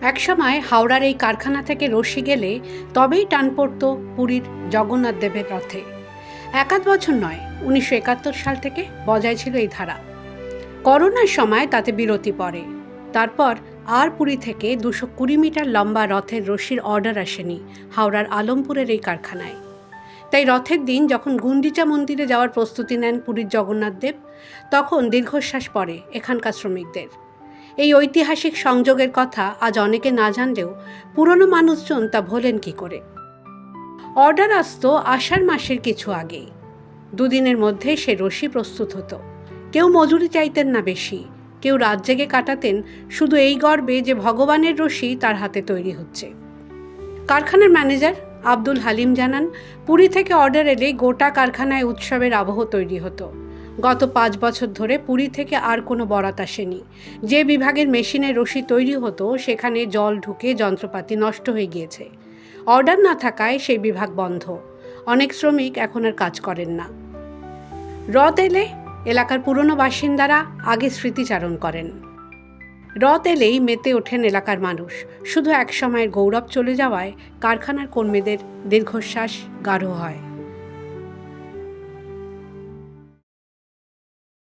একসময় হাওড়ার এই কারখানা থেকে রশি গেলে তবেই টান পড়ত পুরীর জগন্নাথ দেবের রথে। এক আধ বছর নয়, 1971 সাল থেকে বজায় ছিল এই ধারা। করোনার সময় তাতে বিরতি পড়ে। তারপর আর পুরী থেকে 220 মিটার লম্বা রথের রশির অর্ডার আসেনি হাওড়ার আলমপুরের এই কারখানায়। তাই রথের দিন যখন গুন্ডিচা মন্দিরে যাওয়ার প্রস্তুতি নেন পুরীর জগন্নাথ দেব, তখন দীর্ঘশ্বাস পড়ে এখানকার শ্রমিকদের। এই ঐতিহাসিক সংযোগের কথা আজ অনেকে না জানলেও পুরনো মানুষজন তা ভোলেন কি করে। অর্ডার আসতো আষাঢ় মাসের কিছু আগেই। দুদিনের মধ্যে সে রশি প্রস্তুত হতো। কেউ মজুরি চাইতেন না বেশি, কেউ রাত জেগে কাটাতেন শুধু এই গর্বে যে ভগবানের রশি তার হাতে তৈরি হচ্ছে। কারখানার ম্যানেজার আব্দুল হালিম জানান, পুরী থেকে অর্ডার এলে গোটা কারখানায় উৎসবের আবহ তৈরি হতো। গত 5 বছর ধরে পুরী থেকে আর কোনো বরাত আসেনি। যে বিভাগের মেশিনে রশি তৈরি হতো সেখানে জল ঢুকে যন্ত্রপাতি নষ্ট হয়ে গিয়েছে। অর্ডার না থাকায় সেই বিভাগ বন্ধ। অনেক শ্রমিক এখন আর কাজ করেন না। রথ এলে এলাকার পুরনো বাসিন্দারা আগে স্মৃতিচারণ করেন। রথ এলেই মেতে ওঠেন এলাকার মানুষ। শুধু এক সময়ের গৌরব চলে যাওয়ায় কারখানার কর্মীদের দীর্ঘশ্বাস গাঢ় হয়।